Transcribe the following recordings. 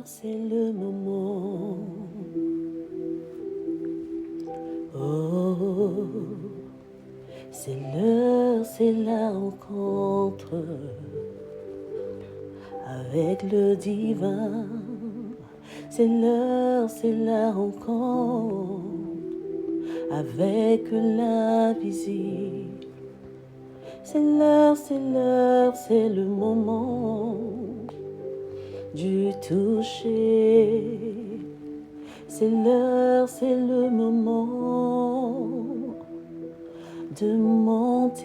c'est le moment. Oh, c'est l'heure, c'est la rencontre avec le divin. C'est l'heure, c'est la rencontre avec l'invisible. C'est l'heure, c'est le moment du toucher. C'est l'heure, c'est le moment de monter.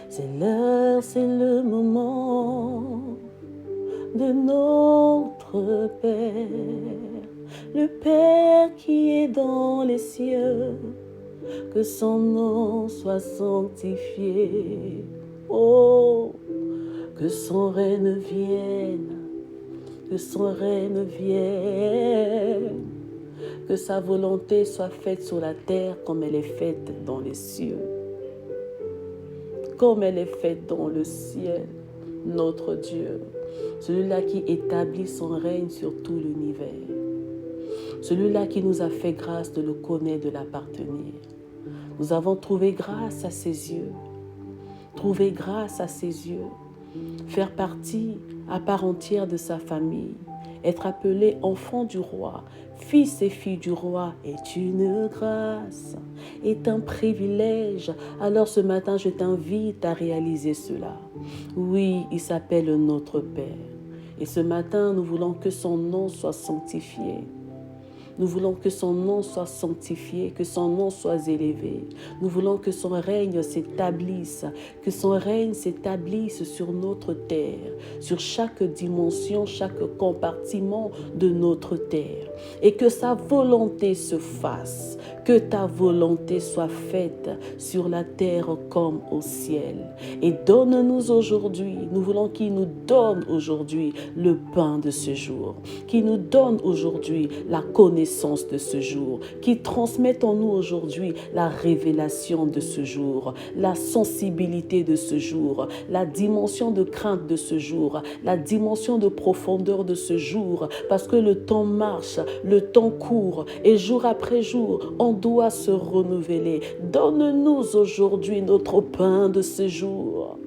C'est l'heure, c'est le moment de notre Père, le Père qui est dans les cieux, que son nom soit sanctifié. Oh, que son règne vienne, que son règne vienne, que sa volonté soit faite sur la terre comme elle est faite dans les cieux. Comme elle est faite dans le ciel, notre Dieu, celui-là qui établit son règne sur tout l'univers, celui-là qui nous a fait grâce de le connaître, de l'appartenir. Nous avons trouvé grâce à ses yeux, trouvé grâce à ses yeux, faire partie à part entière de sa famille, être appelé enfant du roi, fils et fille du roi est une grâce, est un privilège. Alors ce matin, je t'invite à réaliser cela. Oui, il s'appelle notre Père. Et ce matin, nous voulons que son nom soit sanctifié. Nous voulons que son nom soit sanctifié, que son nom soit élevé. Nous voulons que son règne s'établisse, que son règne s'établisse sur notre terre, sur chaque dimension, chaque compartiment de notre terre. Et que sa volonté se fasse, que ta volonté soit faite sur la terre comme au ciel. Et donne-nous aujourd'hui, nous voulons qu'il nous donne aujourd'hui le pain de ce jour, qu'il nous donne aujourd'hui la connaissance de ce jour, qui transmette en nous aujourd'hui la révélation de ce jour, la sensibilité de ce jour, la dimension de crainte de ce jour, la dimension de profondeur de ce jour, parce que le temps marche, le temps court, et jour après jour, on doit se renouveler. Donne-nous aujourd'hui notre pain de ce jour.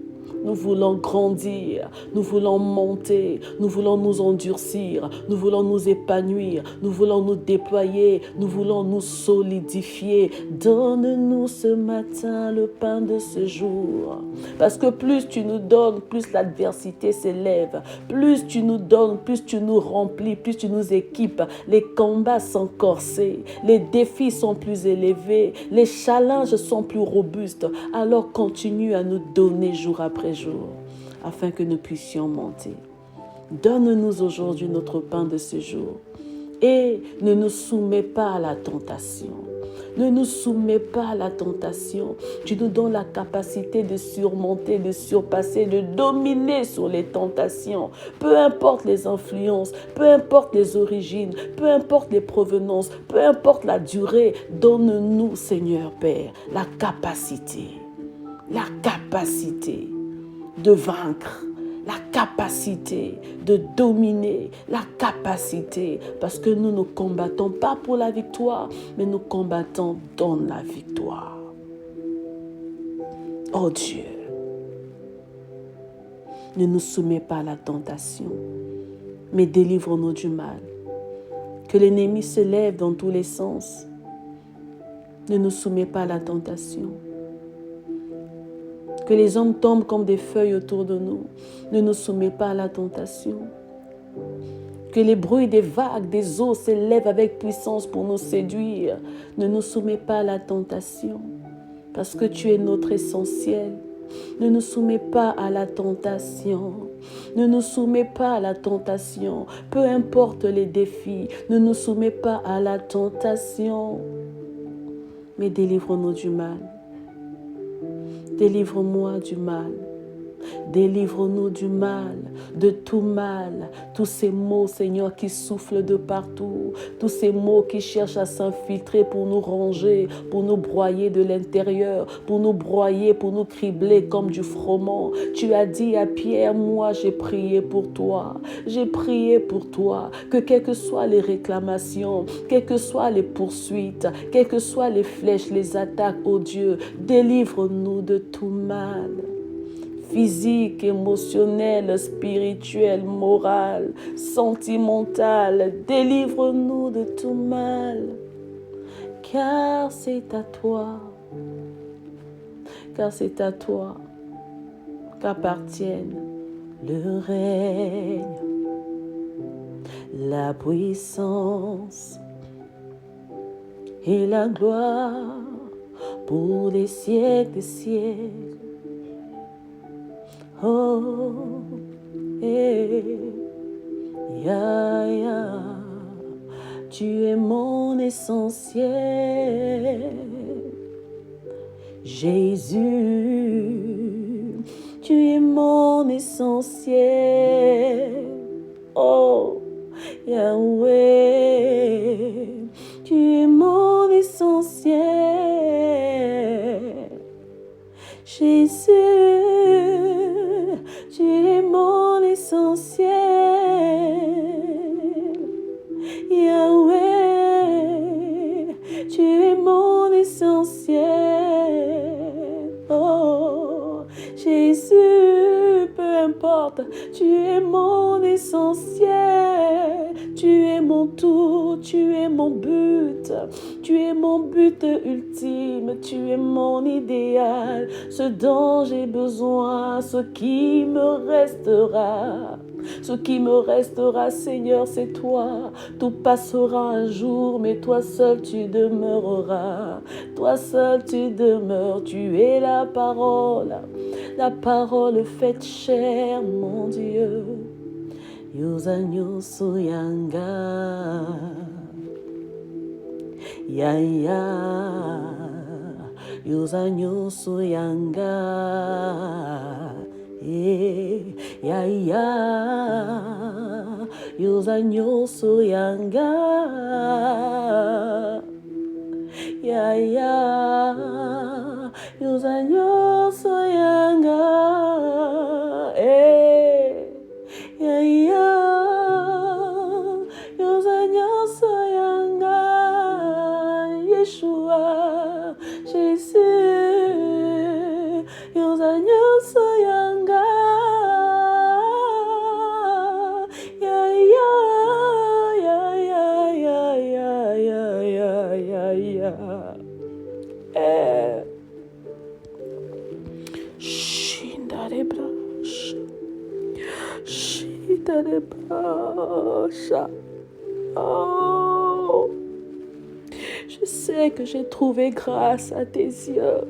Nous voulons grandir, nous voulons monter, nous voulons nous endurcir, nous voulons nous épanouir, nous voulons nous déployer, nous voulons nous solidifier. Donne-nous ce matin le pain de ce jour. Parce que plus tu nous donnes, plus l'adversité s'élève. Plus tu nous donnes, plus tu nous remplis, plus tu nous équipes. Les combats sont corsés, les défis sont plus élevés, les challenges sont plus robustes. Alors continue à nous donner jour après jour, afin que nous puissions monter. Donne-nous aujourd'hui notre pain de ce jour et ne nous soumets pas à la tentation. Ne nous soumets pas à la tentation. Tu nous donnes la capacité de surmonter, de surpasser, de dominer sur les tentations. Peu importe les influences, peu importe les origines, peu importe les provenances, peu importe la durée, donne-nous, Seigneur Père, la capacité de vaincre, la capacité de dominer, la capacité, parce que nous ne combattons pas pour la victoire, mais nous combattons dans la victoire. Oh Dieu, ne nous soumets pas à la tentation, mais délivre-nous du mal. Que l'ennemi se lève dans tous les sens. Ne nous soumets pas à la tentation. Que les hommes tombent comme des feuilles autour de nous. Ne nous soumets pas à la tentation. Que les bruits des vagues, des eaux s'élèvent avec puissance pour nous séduire. Ne nous soumets pas à la tentation, parce que tu es notre essentiel. Ne nous soumets pas à la tentation. Ne nous soumets pas à la tentation. Peu importe les défis, ne nous soumets pas à la tentation. Mais délivre-nous du mal. Délivre-moi du mal. Délivre-nous du mal, de tout mal, tous ces maux, Seigneur, qui soufflent de partout, tous ces maux qui cherchent à s'infiltrer pour nous ronger, pour nous broyer de l'intérieur, pour nous broyer, pour nous cribler comme du froment. Tu as dit à Pierre, moi j'ai prié pour toi, j'ai prié pour toi, que quelles que soient les réclamations, quelles que soient les poursuites, quelles que soient les flèches, les attaques, ô Dieu, délivre-nous de tout mal. Physique, émotionnel, spirituel, moral, sentimental, délivre-nous de tout mal, car c'est à toi qu'appartiennent le règne, la puissance et la gloire pour les siècles des siècles. Oh, tu es mon essentiel. Jésus, tu es mon essentiel. Oh, Yahweh, tu es mon essentiel. Jésus, tu es mon essentiel. Yahweh, tu es mon essentiel. Oh, Jésus, peu importe, tu es mon essentiel. Tu es mon tout, tu es mon but. Tu es mon but ultime, tu es mon idéal, ce dont j'ai besoin, ce qui me restera. Ce qui me restera, Seigneur, c'est toi. Tout passera un jour, mais toi seul tu demeureras. Toi seul tu demeures, tu es la parole faite chair, mon Dieu. Yuzanyosu yanga. Ya ya, yuzanyosu yanga. Ya ya, yuzanyosu yanga. Ya ya, yuzanyosu yanga. Ya ya, yuzanyosu yanga. Yeshua, Jésus, yuzanyosu yanga. Ya ya, ya ya, ya ya, ya ya, ya ya. Shindarebrash, Shindarebrash. Oh, je sais que j'ai trouvé grâce à tes yeux.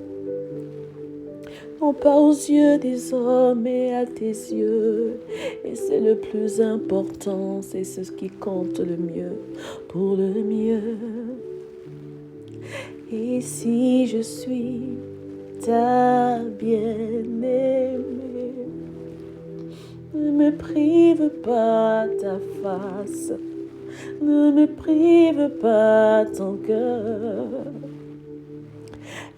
Non pas aux yeux des hommes, mais à tes yeux. Et c'est le plus important, c'est ce qui compte le mieux, pour le mieux. Et si je suis ta bien-aimée, ne me prive pas ta face, ne me prive pas ton cœur.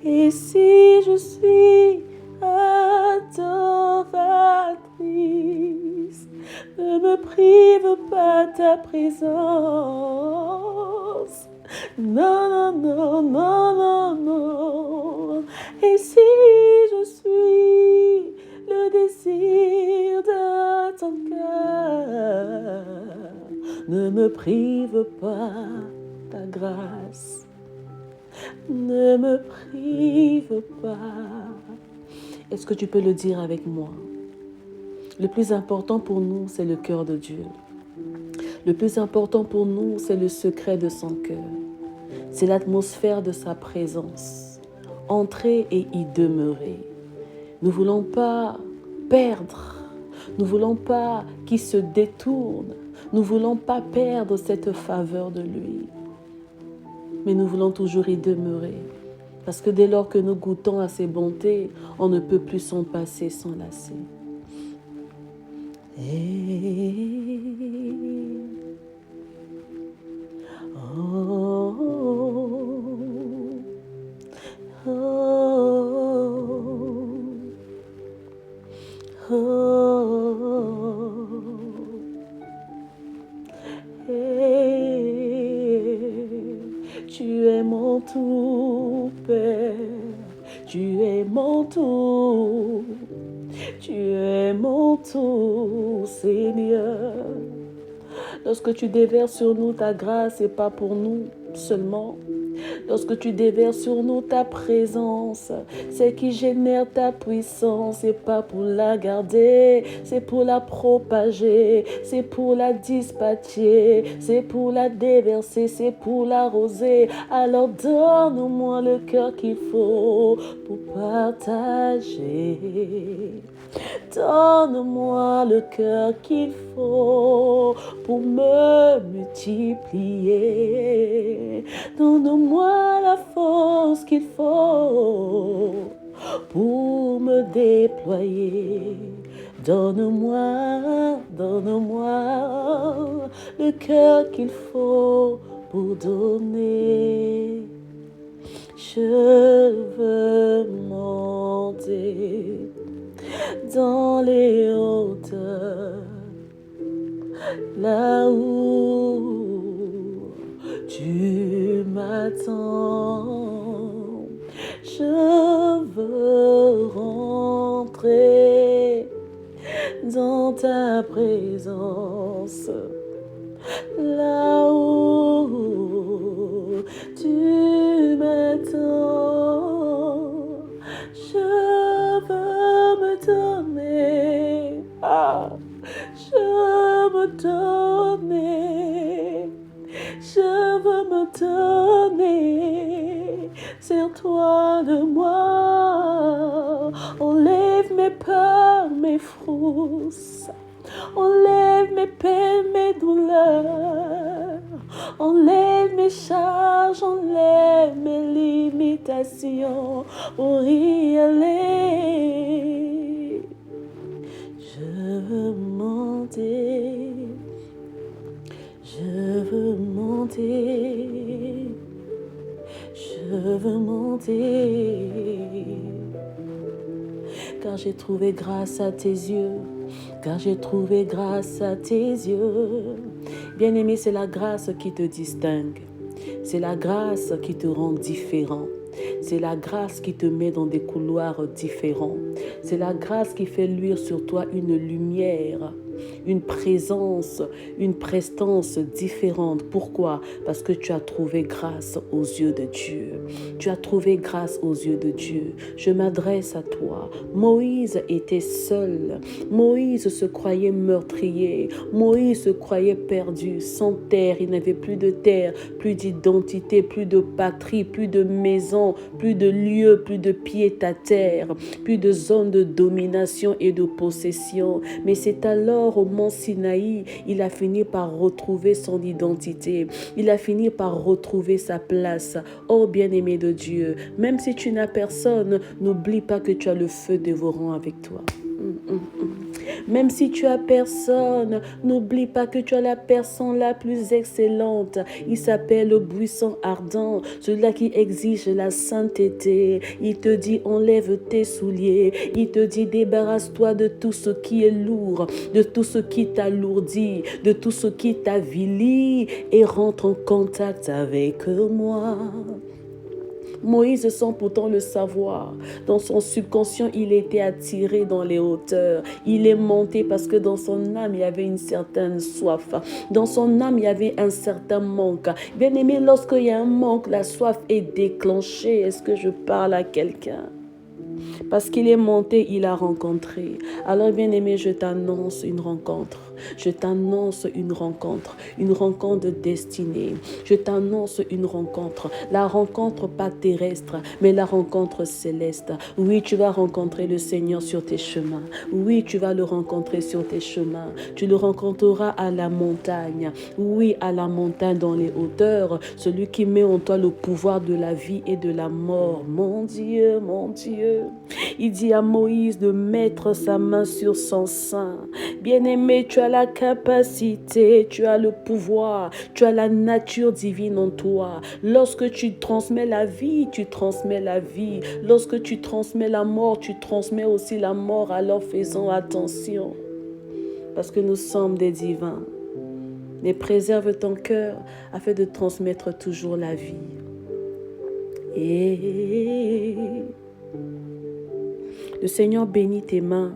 Et si je suis adoratrice, ne me prive pas ta présence. Non, non, non, non, non, non. Et si je suis le désir de ton cœur, ne me prive pas ta grâce. Ne me prive pas. Est-ce que tu peux le dire avec moi? Le plus important pour nous, c'est le cœur de Dieu. Le plus important pour nous, c'est le secret de son cœur. C'est l'atmosphère de sa présence. Entrer et y demeurer. Nous ne voulons pas perdre. Nous ne voulons pas qu'il se détourne. Nous ne voulons pas perdre cette faveur de lui. Mais nous voulons toujours y demeurer. Parce que dès lors que nous goûtons à ses bontés, on ne peut plus s'en passer, s'en lasser. Et oh, oh, oh, tu es mon tout, Père, tu es mon tout, tu es mon tout, Seigneur. Lorsque tu déverses sur nous ta grâce, c'est pas pour nous seulement. Lorsque tu déverses sur nous ta présence, c'est qui génère ta puissance. C'est pas pour la garder, c'est pour la propager, c'est pour la dispatcher, c'est pour la déverser, c'est pour l'arroser. Alors donne-moi le cœur qu'il faut pour partager. Donne-moi le cœur qu'il faut pour me multiplier. Donne-moi la force qu'il faut pour me déployer. Donne-moi le cœur qu'il faut pour donner. Je veux monter dans les hauteurs, là où tu m'attends. Je veux rentrer dans ta présence, là où tu m'attends. Je veux me donner, je veux me donner, je veux me donner. Sers-toi de moi, enlève mes peurs, mes frousses, enlève mes peines, mes douleurs, enlève mes charges, enlève mes limitations pour y aller. Je veux monter, je veux monter, je veux monter, car j'ai trouvé grâce à tes yeux. Car j'ai trouvé grâce à tes yeux. Bien-aimé, c'est la grâce qui te distingue. C'est la grâce qui te rend différent. C'est la grâce qui te met dans des couloirs différents. C'est la grâce qui fait luire sur toi une lumière, une présence, une prestance différente. Pourquoi? Parce que tu as trouvé grâce aux yeux de Dieu. Tu as trouvé grâce aux yeux de Dieu. Je m'adresse à toi. Moïse était seul. Moïse se croyait meurtrier. Moïse se croyait perdu, sans terre. Il n'avait plus de terre, plus d'identité, plus de patrie, plus de maison, plus de lieu, plus de pied à terre, plus de zone de domination et de possession. Mais c'est alors au mont Sinaï, il a fini par retrouver son identité. Il a fini par retrouver sa place. Oh bien-aimé de Dieu, même si tu n'as personne, n'oublie pas que tu as le feu dévorant avec toi. Même si tu as personne, n'oublie pas que tu as la personne la plus excellente. Il s'appelle le buisson ardent, celui-là qui exige la sainteté. Il te dit enlève tes souliers. Il te dit débarrasse-toi de tout ce qui est lourd, de tout ce qui t'alourdit, de tout ce qui t'avilit et rentre en contact avec moi. Moïse, sans pourtant le savoir, dans son subconscient, il était attiré dans les hauteurs. Il est monté parce que dans son âme, il y avait une certaine soif. Dans son âme, il y avait un certain manque. Bien aimé, lorsqu'il y a un manque, la soif est déclenchée. Est-ce que je parle à quelqu'un? Parce qu'il est monté, il a rencontré. Alors bien aimé, je t'annonce une rencontre. Je t'annonce une rencontre destinée. Je t'annonce une rencontre. La rencontre pas terrestre, mais la rencontre céleste. Oui, tu vas rencontrer le Seigneur sur tes chemins. Oui, tu vas le rencontrer sur tes chemins. Tu le rencontreras à la montagne. Oui, à la montagne dans les hauteurs. Celui qui met en toi le pouvoir de la vie et de la mort. Mon Dieu, mon Dieu. Il dit à Moïse de mettre sa main sur son sein. Bien-aimé, tu as la capacité, tu as le pouvoir, tu as la nature divine en toi. Lorsque tu transmets la vie, tu transmets la vie. Lorsque tu transmets la mort, tu transmets aussi la mort. Alors faisons attention, parce que nous sommes des divins. Mais préserve ton cœur afin de transmettre toujours la vie. Et le Seigneur bénit tes mains.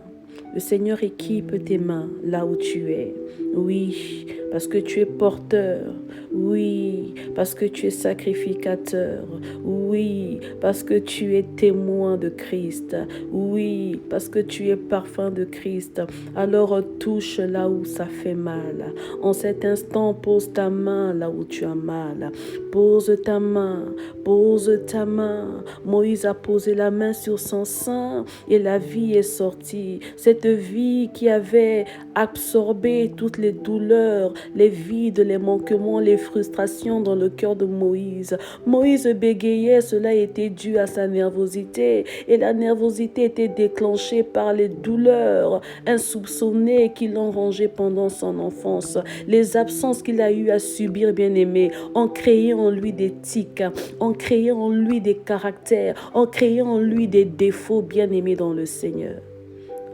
Le Seigneur équipe tes mains là où tu es. Oui, parce que tu es porteur. Oui, parce que tu es sacrificateur. Oui, parce que tu es témoin de Christ. Oui, parce que tu es parfum de Christ. Alors touche là où ça fait mal. En cet instant, pose ta main là où tu as mal. Pose ta main, pose ta main. Moïse a posé la main sur son sein et la vie est sortie. Cette vie qui avait absorbé toutes les douleurs, les vides, les manquements, les frustrations dans le cœur de Moïse. Moïse bégayait, cela était dû à sa nervosité. Et la nervosité était déclenchée par les douleurs insoupçonnées qui l'ont rongé pendant son enfance. Les absences qu'il a eu à subir, bien-aimé, ont créé en lui des tics, ont créé en lui des caractères, ont créé en lui des défauts, bien-aimés dans le Seigneur.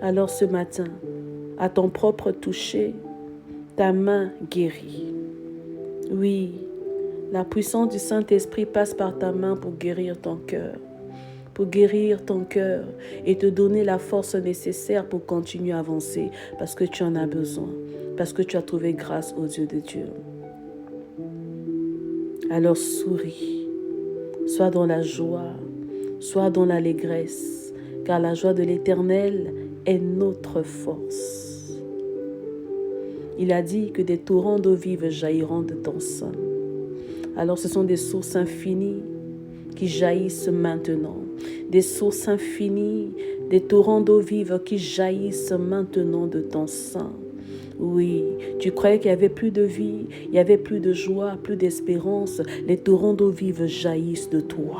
Alors ce matin, à ton propre toucher, ta main guérit. Oui, la puissance du Saint-Esprit passe par ta main pour guérir ton cœur. Pour guérir ton cœur et te donner la force nécessaire pour continuer à avancer. Parce que tu en as besoin. Parce que tu as trouvé grâce aux yeux de Dieu. Alors souris. Sois dans la joie. Sois dans l'allégresse. Car la joie de l'Éternel est notre force. Il a dit que des torrents d'eau vive jailliront de ton sein. Alors ce sont des sources infinies qui jaillissent maintenant. Des sources infinies, des torrents d'eau vive qui jaillissent maintenant de ton sein. Oui, tu croyais qu'il n'y avait plus de vie, il n'y avait plus de joie, plus d'espérance. Les torrents d'eau vive jaillissent de toi.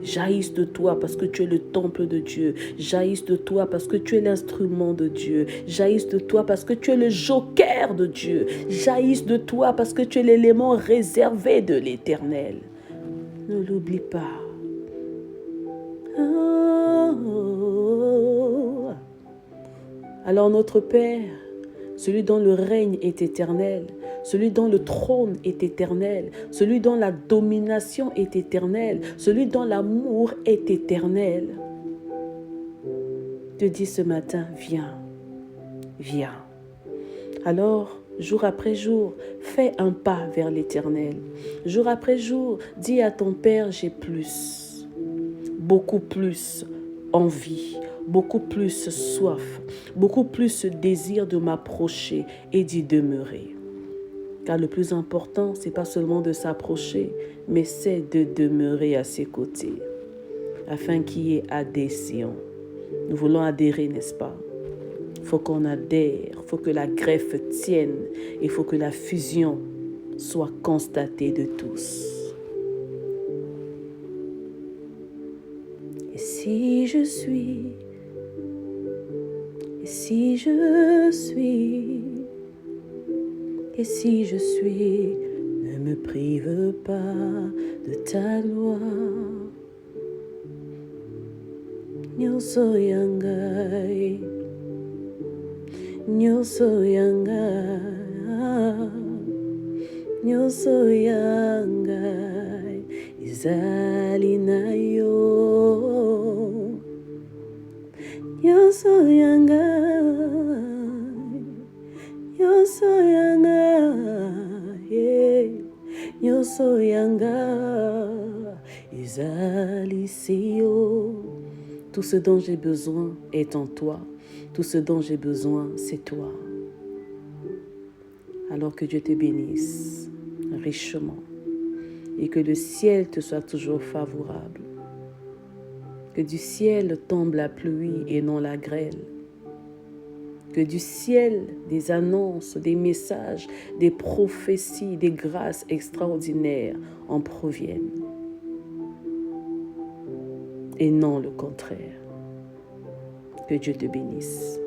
Jaillissent de toi parce que tu es le temple de Dieu. Jaillissent de toi parce que tu es l'instrument de Dieu. Jaillissent de toi parce que tu es le joker de Dieu. Jaillissent de toi parce que tu es l'élément réservé de l'Éternel. Ne l'oublie pas. Alors notre Père, celui dont le règne est éternel, celui dont le trône est éternel, celui dont la domination est éternelle, celui dont l'amour est éternel, te dit ce matin, viens, viens. Alors, jour après jour, fais un pas vers l'éternel. Jour après jour, dis à ton Père, j'ai plus, beaucoup plus envie, beaucoup plus soif, beaucoup plus désir de m'approcher et d'y demeurer. Car le plus important, ce n'est pas seulement de s'approcher, mais c'est de demeurer à ses côtés, afin qu'il y ait adhésion. Nous voulons adhérer, n'est-ce pas? Il faut qu'on adhère, il faut que la greffe tienne, il faut que la fusion soit constatée de tous. Et si je suis, et si je suis, et si je suis, ne me prive pas de ta gloire. Nyuso yangai, nyuso yangai, nyuso yangai, izali na yo. Nyuso yangai, nyuso yangai, nyuso yangai, izali siyo. Tout ce dont j'ai besoin est en toi. Tout ce dont j'ai besoin, c'est toi. Alors que Dieu te bénisse richement et que le ciel te soit toujours favorable. Que du ciel tombe la pluie et non la grêle. Que du ciel des annonces, des messages, des prophéties, des grâces extraordinaires en proviennent. Et non le contraire. Que Dieu te bénisse.